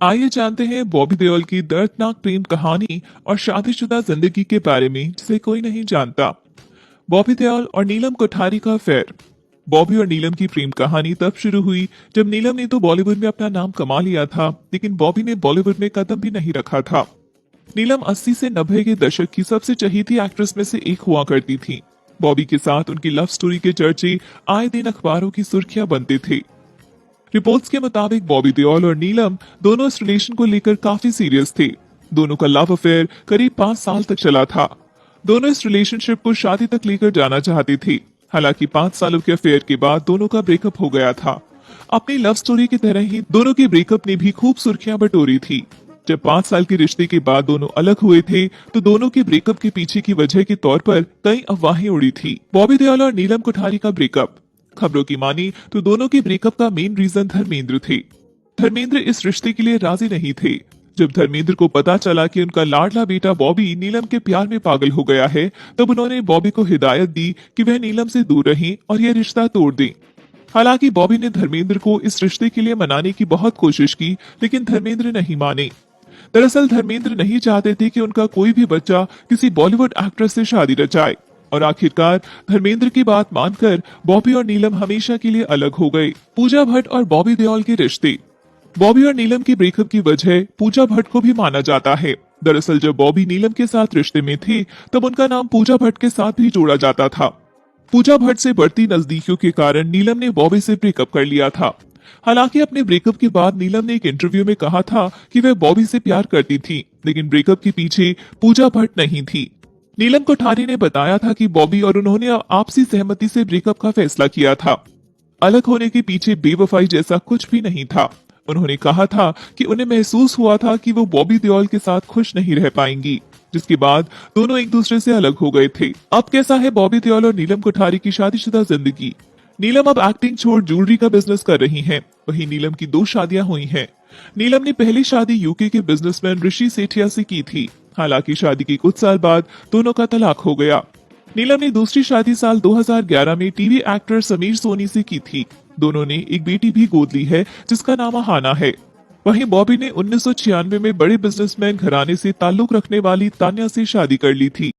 आइए जानते हैं बॉबी देओल की दर्दनाक प्रेम कहानी और शादीशुदा जिंदगी के बारे में जिसे कोई नहीं जानता। बॉबी देओल और नीलम कोठारी का अफेयर। बॉबी और नीलम की प्रेम कहानी तब शुरू हुई जब नीलम ने तो बॉलीवुड में अपना नाम कमा लिया था, लेकिन बॉबी ने बॉलीवुड में कदम भी नहीं रखा था। नीलम 80 से 90 के दशक की सबसे चहेती एक्ट्रेस में से एक हुआ करती थी। बॉबी के साथ उनकी लव स्टोरी के चर्चे आए दिन अखबारों की सुर्खियां बनते थे। रिपोर्ट्स के मुताबिक बॉबी देओल और नीलम दोनों इस रिलेशन को लेकर काफी सीरियस थे। दोनों का लव अफेयर करीब 5 साल तक चला था। दोनों इस रिलेशनशिप को शादी तक लेकर जाना चाहते थे। हालांकि 5 सालों के अफेयर के बाद दोनों का ब्रेकअप हो गया था। अपनी लव स्टोरी की तरह ही दोनों के ब्रेकअप ने भी खूब सुर्खियां बटोरी थी। जब 5 साल के रिश्ते के बाद दोनों अलग हुए थे तो दोनों के ब्रेकअप के पीछे की वजह के तौर पर कई अफवाहें उड़ी थी। बॉबी देओल और नीलम कोठारी का ब्रेकअप। खबरों की मानी तो दोनों के ब्रेकअप का मेन रीजन धर्मेंद्र थे। धर्मेंद्र इस रिश्ते के लिए राजी नहीं थे। जब धर्मेंद्र को पता चला कि उनका लाडला बेटा बॉबी नीलम के प्यार में पागल हो गया है, तब उन्होंने बॉबी को हिदायत दी कि वह नीलम से दूर रहें और यह रिश्ता तोड़ दें। हालांकि बॉबी ने धर्मेंद्र को इस रिश्ते के लिए मनाने की बहुत कोशिश की, लेकिन धर्मेंद्र नहीं माने। दरअसल धर्मेंद्र नहीं चाहते थे कि उनका कोई भी बच्चा किसी बॉलीवुड एक्ट्रेस से शादी रचाए, और आखिरकार धर्मेंद्र की बात मानकर बॉबी और नीलम हमेशा के लिए अलग हो गए। पूजा भट्ट और बॉबी देओल के रिश्ते। बॉबी और नीलम की ब्रेकअप की वजह पूजा भट्ट को भी माना जाता है। दरअसल जब बॉबी नीलम के साथ रिश्ते में थी तब उनका नाम पूजा भट्ट के साथ भी जोड़ा जाता था। पूजा भट्ट से बढ़ती नजदीकियों के कारण नीलम ने बॉबी से ब्रेकअप कर लिया था। हालांकि अपने ब्रेकअप के बाद नीलम ने एक इंटरव्यू में कहा था कि वह बॉबी से प्यार करती थी, लेकिन ब्रेकअप के पीछे पूजा भट्ट नहीं थी। नीलम कोठारी ने बताया था कि बॉबी और उन्होंने आपसी सहमति से ब्रेकअप का फैसला किया था। अलग होने के पीछे बेवफाई जैसा कुछ भी नहीं था। उन्होंने कहा था कि उन्हें महसूस हुआ था कि वो बॉबी देओल के साथ खुश नहीं रह पाएंगी, जिसके बाद दोनों एक दूसरे से अलग हो गए थे। अब कैसा है बॉबी देओल और नीलम कोठारी की शादीशुदा जिंदगी। नीलम अब एक्टिंग छोड़ ज्वेलरी का बिजनेस कर रही हैं। वहीं नीलम की 2 शादियां हुई हैं। नीलम ने पहली शादी यूके के बिजनेसमैन ऋषि सेठिया से की थी। हालांकि शादी के कुछ साल बाद दोनों का तलाक हो गया। नीलम ने दूसरी शादी साल 2011 में टीवी एक्टर समीर सोनी से की थी। दोनों ने एक बेटी भी गोद ली है जिसका नाम हाना है। वहीं बॉबी ने 1996 में बड़े बिजनेसमैन घराने से ताल्लुक रखने वाली तान्या से शादी कर ली थी।